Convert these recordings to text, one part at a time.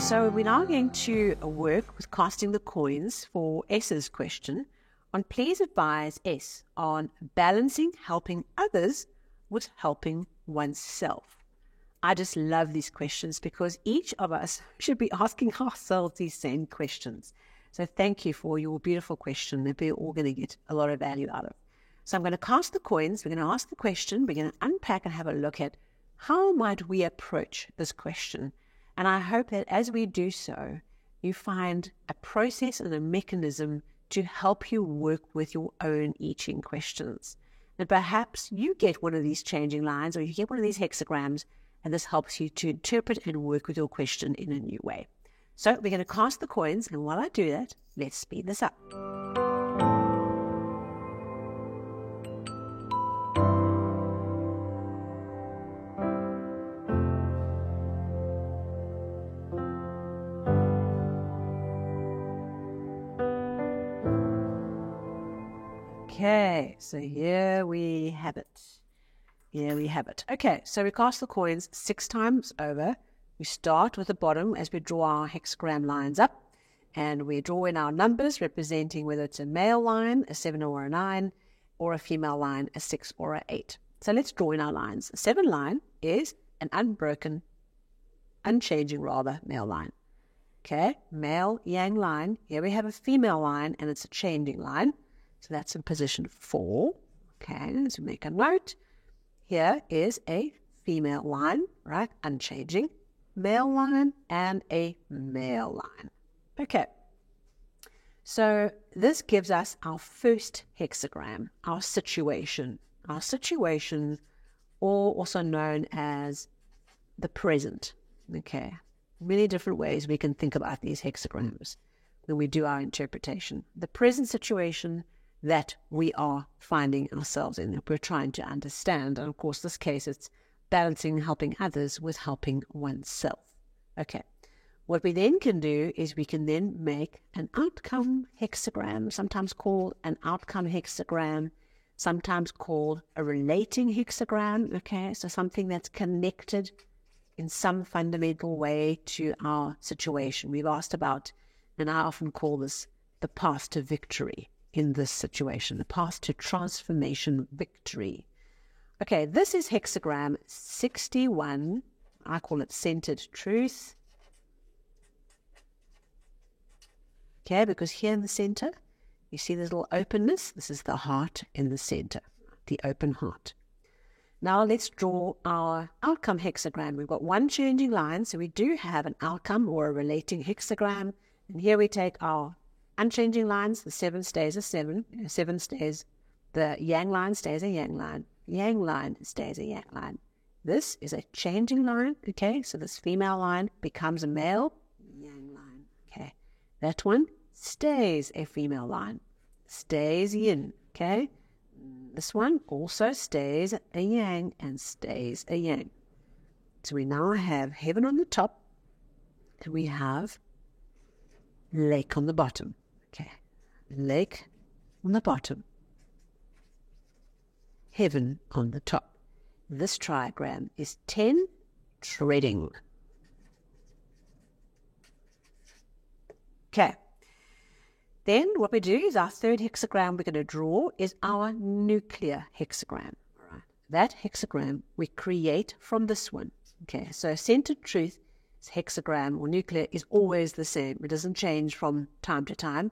So we're now going to work with casting the coins for S's question on please advise S on balancing helping others with helping oneself. I just love these questions because each of us should be asking ourselves these same questions. So thank you for your beautiful question that we're all going to get a lot of value out of. So I'm going to cast the coins, we're going to ask the question, we're going to unpack and have a look at how might we approach this question. And I hope that as we do so, you find a process and a mechanism to help you work with your own I Ching questions. And perhaps you get one of these changing lines or you get one of these hexagrams, and this helps you to interpret and work with your question in a new way. So we're going to cast the coins, and while I do that, let's speed this up. Okay, so here we have it. Here we have it. Okay, so we cast the coins 6 times over. We start with the bottom as we draw our hexagram lines up, and we draw in our numbers representing whether it's a male line, a 7 or a 9, or a female line, a 6 or a 8. So let's draw in our lines. A 7 line is an unbroken, unchanging rather, male line. Okay, male yang line. Here we have a female line, and it's a changing line. So that's in position 4. Okay, so make a note. Here is a female line, right? Unchanging. Male line and a male line. Okay. So this gives us our first hexagram, our situation. Our situation, or also known as the present. Okay. Many different ways we can think about these hexagrams when we do our interpretation. The present situation that we are finding ourselves in, that we're trying to understand. And of course, this case, it's balancing helping others with helping oneself. Okay. What we then can do is we can then make an outcome hexagram, sometimes called an outcome hexagram, sometimes called a relating hexagram. Okay. So something that's connected in some fundamental way to our situation. We've asked about, and I often call this the path to victory. In this situation, the path to transformation victory. Okay, this is hexagram 61. I call it centered truth. Okay, because here in the center, you see this little openness. This is the heart in the center, the open heart. Now let's draw our outcome hexagram. We've got one changing line, so we do have an outcome or a relating hexagram. And here we take our unchanging lines. The 7 stays a 7. 7 stays, the yang line stays a yang line. Yang line stays a yang line. This is a changing line. Okay, so this female line becomes a male yang line. Okay, that one stays a female line. Stays yin. Okay, this one also stays a yang and stays a yang. So we now have heaven on the top, and we have lake on the bottom. Okay, lake on the bottom, heaven on the top. This triagram is 10 treading. Okay, then what we do is our third hexagram we're going to draw is our nuclear hexagram. All right. That hexagram we create from this one. Okay, so centered truth hexagram or nuclear is always the same. It doesn't change from time to time.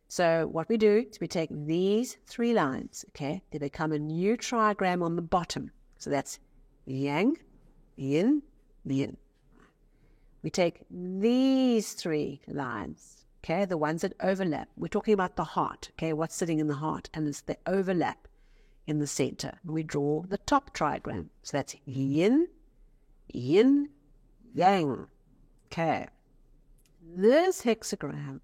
So what we do is we take these 3 lines, okay, they become a new triagram on the bottom. So that's yang, yin, yin. We take these 3 lines, okay, the ones that overlap. We're talking about the heart, okay, what's sitting in the heart, and it's the overlap in the center. We draw the top triagram. So that's yin, yin, yang. Okay, this hexagram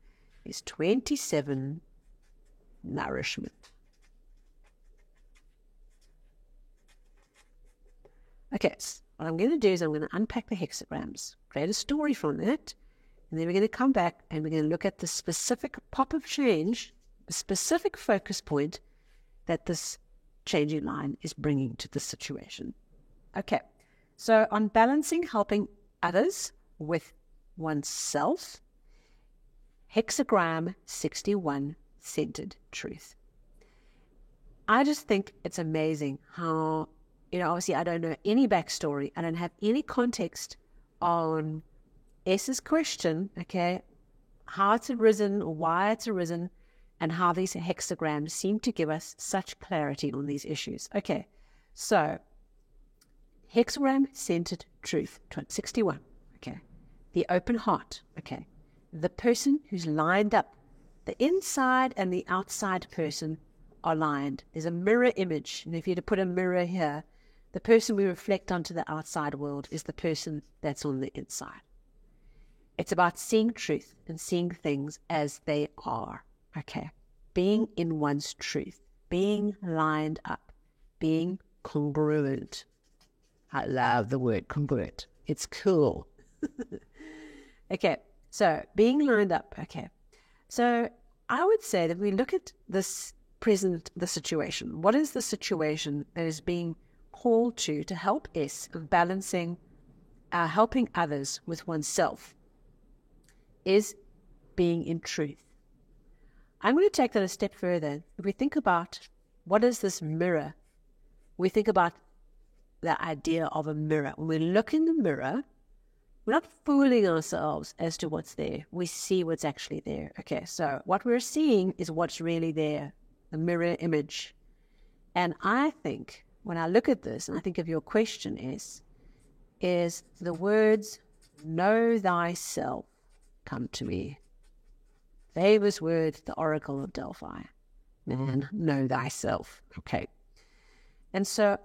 is 27 nourishment. Okay, so what I'm going to do is I'm going to unpack the hexagrams, create a story from that, and then we're going to come back and we're going to look at the specific pop of change, the specific focus point that this changing line is bringing to the situation. Okay, so on balancing helping others with oneself. Hexagram 61, centered truth. I just think it's amazing how, obviously I don't know any backstory. I don't have any context on S's question, okay, how it's arisen, or why it's arisen, and how these hexagrams seem to give us such clarity on these issues. Okay, so hexagram-centered truth, 61, okay, the open heart, okay, the person who's lined up, the inside and the outside person are lined. There's a mirror image, and if you were to put a mirror here, the person we reflect onto the outside world is the person that's on the inside. It's about seeing truth and seeing things as they are, okay? Being in one's truth, being lined up, being congruent. I love the word congruent. It's cool. Okay, so being lined up, okay. So I would say that we look at the situation. What is the situation that is being called to help us of balancing, helping others with oneself, is being in truth. I'm going to take that a step further. If we think about what is this mirror, we think about the idea of a mirror. When we look in the mirror, we're not fooling ourselves as to what's there. We see what's actually there. Okay, so what we're seeing is what's really there, the mirror image. And I think when I look at this, and I think of your question is the words, know thyself, come to me. Famous words, the Oracle of Delphi. Man, know thyself. Okay. And so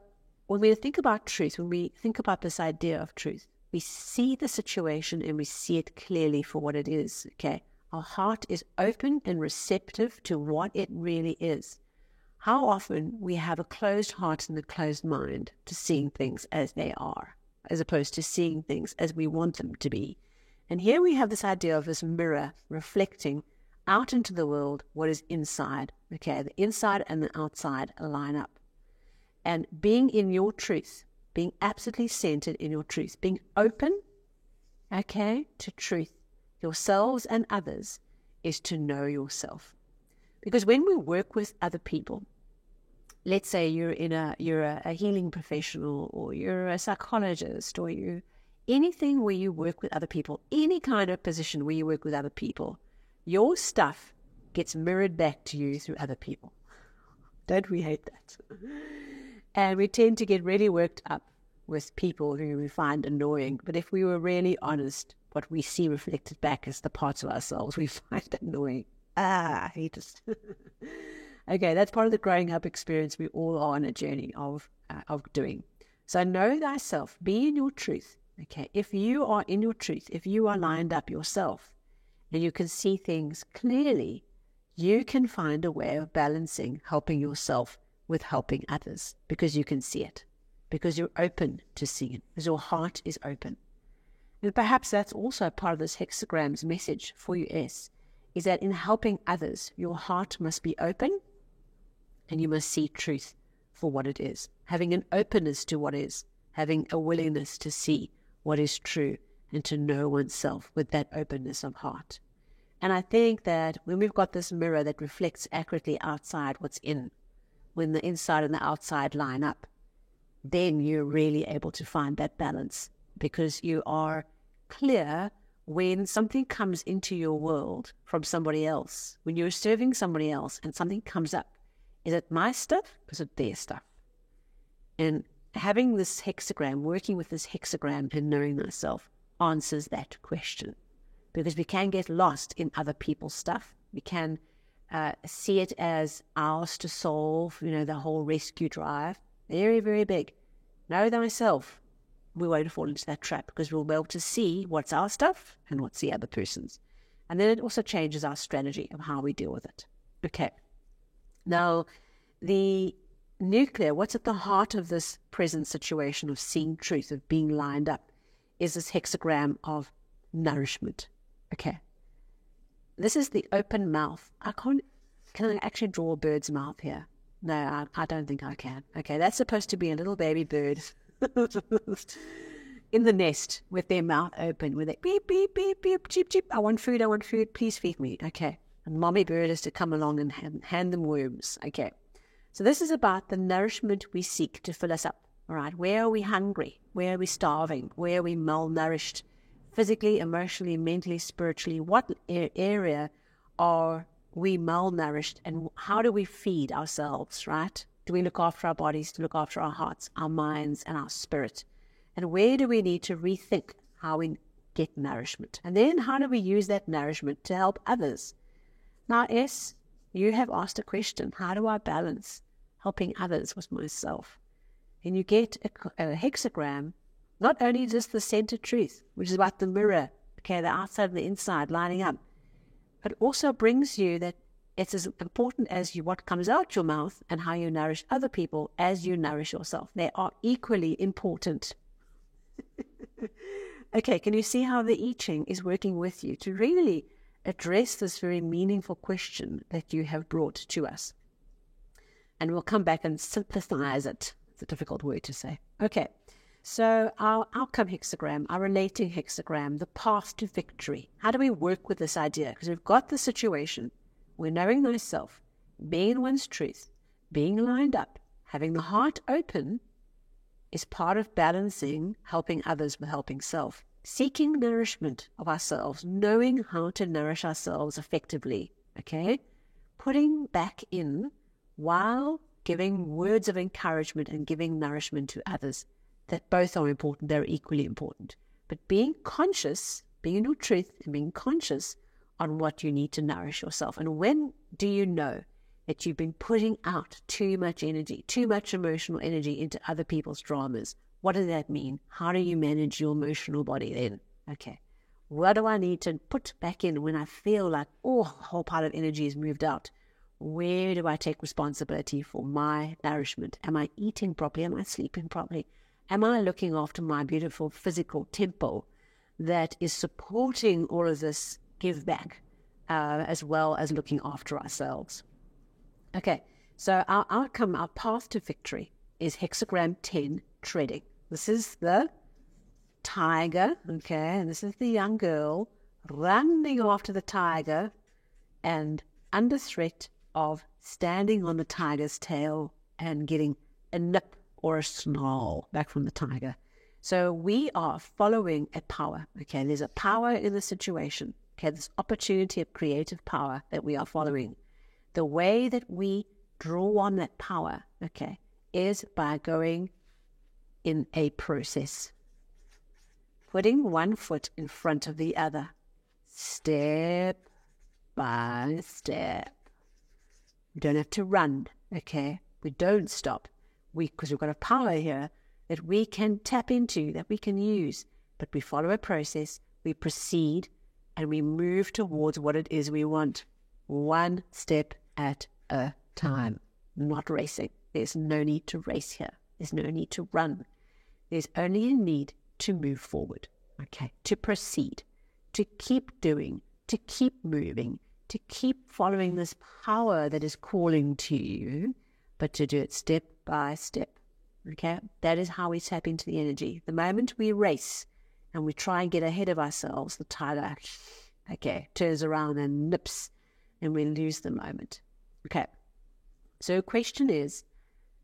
when we think about truth, when we think about this idea of truth, we see the situation and we see it clearly for what it is. Okay. Our heart is open and receptive to what it really is. How often we have a closed heart and a closed mind to seeing things as they are, as opposed to seeing things as we want them to be. And here we have this idea of this mirror reflecting out into the world what is inside. Okay, the inside and the outside line up. And being in your truth, being absolutely centered in your truth, being open, okay, to truth, yourselves and others, is to know yourself. Because when we work with other people, let's say you're a healing professional, or you're a psychologist, or you anything where you work with other people, any kind of position where you work with other people, your stuff gets mirrored back to you through other people. Don't we hate that? And we tend to get really worked up with people who we find annoying. But if we were really honest, what we see reflected back is the parts of ourselves we find annoying. I hate us. Okay, that's part of the growing up experience we all are on a journey of doing. So know thyself, be in your truth. Okay, if you are in your truth, if you are lined up yourself and you can see things clearly, you can find a way of balancing helping yourself with helping others, because you can see it, because you're open to seeing it, because your heart is open. And perhaps that's also part of this hexagram's message for you, is that in helping others, your heart must be open and you must see truth for what it is, having an openness to what is, having a willingness to see what is true and to know oneself with that openness of heart. And I think that when we've got this mirror that reflects accurately outside what's in, when the inside and the outside line up, then you're really able to find that balance, because you are clear when something comes into your world from somebody else, when you're serving somebody else and something comes up. Is it my stuff or is it their stuff? And having this hexagram, working with this hexagram and knowing myself, answers that question. Because we can get lost in other people's stuff. We can see it as ours to solve, the whole rescue drive. Very, very big. Know thyself. We won't fall into that trap, because we'll be able to see what's our stuff and what's the other person's. And then it also changes our strategy of how we deal with it. Okay. Now, the nuclear, what's at the heart of this present situation of seeing truth, of being lined up, is this hexagram of nourishment. Okay. This is the open mouth. Can I actually draw a bird's mouth here? No, I don't think I can. Okay, that's supposed to be a little baby bird. in the nest with their mouth open, with it beep, beep, beep, beep, cheep, cheep. I want food, please feed me. Okay. And mommy bird is to come along and hand them worms. Okay. So this is about the nourishment we seek to fill us up. All right. Where are we hungry? Where are we starving? Where are we malnourished? Physically, emotionally, mentally, spiritually? What area are we malnourished? And how do we feed ourselves, right? Do we look after our bodies, to look after our hearts, our minds, and our spirit? And where do we need to rethink how we get nourishment? And then how do we use that nourishment to help others? Now, S, you have asked a question. How do I balance helping others with myself? And you get a hexagram, not only just the center truth, which is about the mirror, okay, the outside and the inside lining up, but also brings you that it's as important as what comes out your mouth and how you nourish other people as you nourish yourself. They are equally important. Okay, can you see how the I Ching is working with you to really address this very meaningful question that you have brought to us? And we'll come back and synthesize it. It's a difficult word to say. Okay, so our outcome hexagram, our relating hexagram, the path to victory. How do we work with this idea? Because we've got the situation. We're knowing thyself, being in one's truth, being lined up, having the heart open is part of balancing helping others with helping self. Seeking nourishment of ourselves, knowing how to nourish ourselves effectively, okay? Putting back in while giving words of encouragement and giving nourishment to others. That both are important, they're equally important. But being conscious, being in your truth and being conscious on what you need to nourish yourself. And when do you know that you've been putting out too much energy, too much emotional energy into other people's dramas? What does that mean? How do you manage your emotional body then? Okay. What do I need to put back in when I feel like, oh, a whole pile of energy is moved out? Where do I take responsibility for my nourishment? Am I eating properly? Am I sleeping properly? Am I looking after my beautiful physical temple that is supporting all of this give back, as well as looking after ourselves? Okay, so our outcome, our path to victory is hexagram 10, treading. This is the tiger, okay, and this is the young girl running after the tiger and under threat of standing on the tiger's tail and getting a nip or a snarl back from the tiger. So we are following a power, okay? There's a power in the situation, okay? This opportunity of creative power that we are following. The way that we draw on that power, okay, is by going in a process. Putting one foot in front of the other, step by step. We don't have to run, okay? We don't stop. Because we've got a power here that we can tap into, that we can use. But we follow a process, we proceed, and we move towards what it is we want. One step at a time. Not racing. There's no need to race here. There's no need to run. There's only a need to move forward, okay? To proceed, to keep doing, to keep moving, to keep following this power that is calling to you, but to do it step by step, okay? That is how we tap into the energy. The moment we race and we try and get ahead of ourselves, the tiger, okay, turns around and nips, and we lose the moment. Okay, so question is,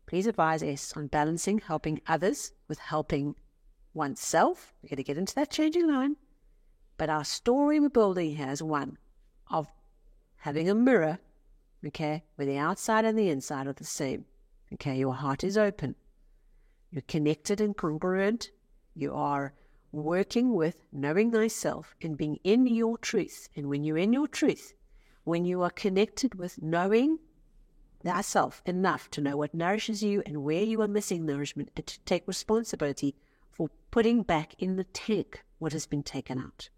please advise us on balancing helping others with helping oneself. We're going to get into that changing line. But our story we're building here is one of having a mirror, okay, where the outside and the inside are the same. Okay, your heart is open. You're connected and congruent. You are working with knowing thyself and being in your truth. And when you're in your truth, when you are connected with knowing thyself enough to know what nourishes you and where you are missing nourishment, and to take responsibility for putting back in the tank what has been taken out.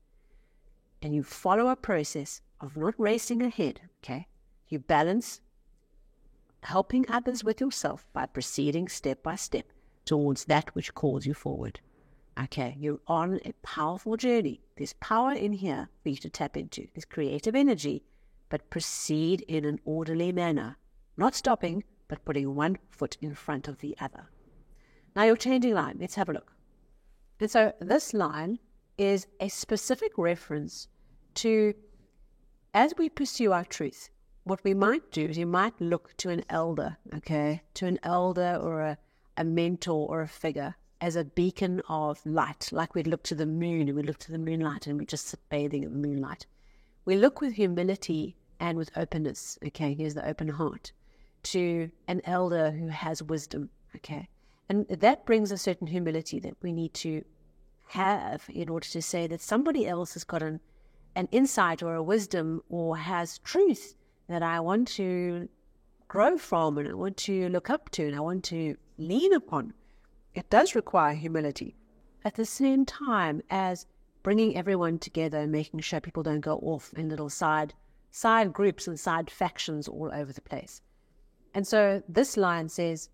And you follow a process of not racing ahead, okay? You balance helping others with yourself by proceeding step by step towards that which calls you forward. Okay, you're on a powerful journey. There's power in here for you to tap into. There's creative energy, but proceed in an orderly manner. Not stopping, but putting one foot in front of the other. Now your changing line, let's have a look. And so this line is a specific reference to, as we pursue our truth, what we might do is you might look to an elder, okay, to an elder or a mentor or a figure as a beacon of light, like we'd look to the moon and we look to the moonlight and we just sit bathing in the moonlight. We look with humility and with openness, okay, here's the open heart, to an elder who has wisdom, okay. And that brings a certain humility that we need to have in order to say that somebody else has got an insight or a wisdom or has truth that I want to grow from and I want to look up to and I want to lean upon. It does require humility. At the same time as bringing everyone together and making sure people don't go off in little side groups and side factions all over the place. And so this line says,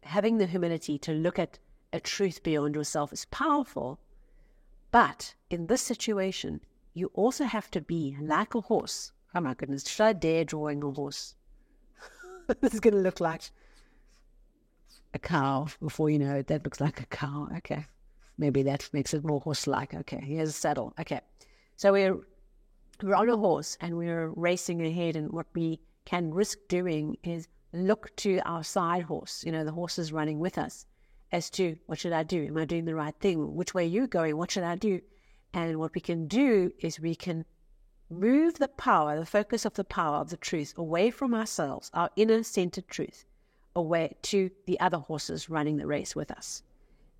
having the humility to look at a truth beyond yourself is powerful, but in this situation, you also have to be like a horse. Oh my goodness, should I dare drawing a horse? This is going to look like a cow. Before you know it, that looks like a cow. Okay, maybe that makes it more horse-like. Okay, here's a saddle. Okay, so we're on a horse and we're racing ahead, and what we can risk doing is look to our side horse, the horse is running with us, as to what should I do? Am I doing the right thing? Which way are you going? What should I do? And what we can do is we can move the power, the focus of the power of the truth away from ourselves, our inner centered truth, away to the other horses running the race with us.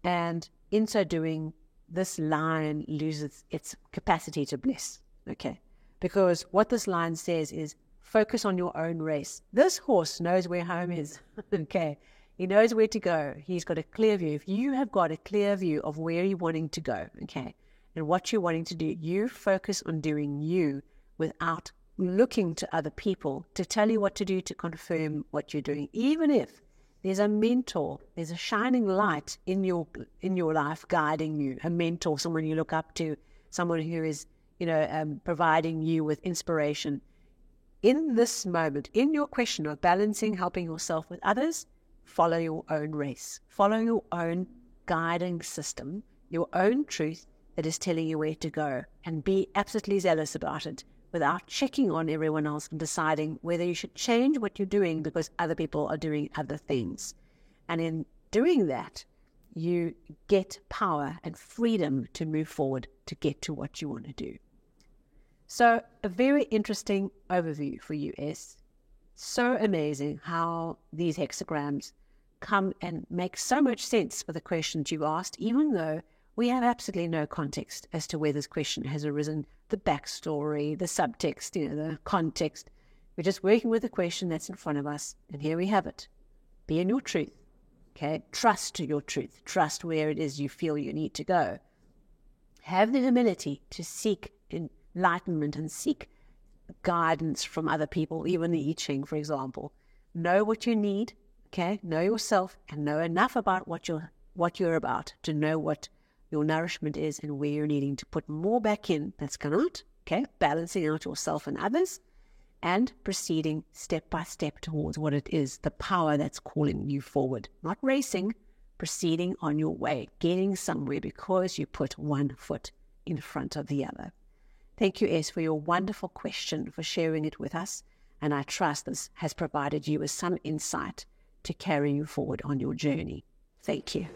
And in so doing, this line loses its capacity to bless, okay? Because what this line says is, focus on your own race. This horse knows where home is, okay? He knows where to go. He's got a clear view. If you have got a clear view of where you're wanting to go, okay, and what you're wanting to do, you focus on doing you without looking to other people to tell you what to do, to confirm what you're doing. Even if there's a mentor, there's a shining light in your life guiding you, a mentor, someone you look up to, someone who is, providing you with inspiration. In this moment, in your question of balancing, helping yourself with others, follow your own race. Follow your own guiding system, your own truth that is telling you where to go, and be absolutely zealous about it without checking on everyone else and deciding whether you should change what you're doing because other people are doing other things. And in doing that, you get power and freedom to move forward to get to what you want to do. So a very interesting overview for you, S. So amazing how these hexagrams come and make so much sense for the questions you asked, even though we have absolutely no context as to where this question has arisen, the backstory, the subtext, the context. We're just working with the question that's in front of us, and here we have it. Be in your truth, okay? Trust your truth. Trust where it is you feel you need to go. Have the humility to seek enlightenment and seek guidance from other people, even the I Ching, for example. Know what you need, okay? Know yourself and know enough about what you're about to know what your nourishment is and where you're needing to put more back in that's come out, okay? Balancing out yourself and others and proceeding step by step towards what it is, the power that's calling you forward. Not racing, proceeding on your way, getting somewhere because you put one foot in front of the other. Thank you, S, for your wonderful question, for sharing it with us. And I trust this has provided you with some insight to carry you forward on your journey. Thank you.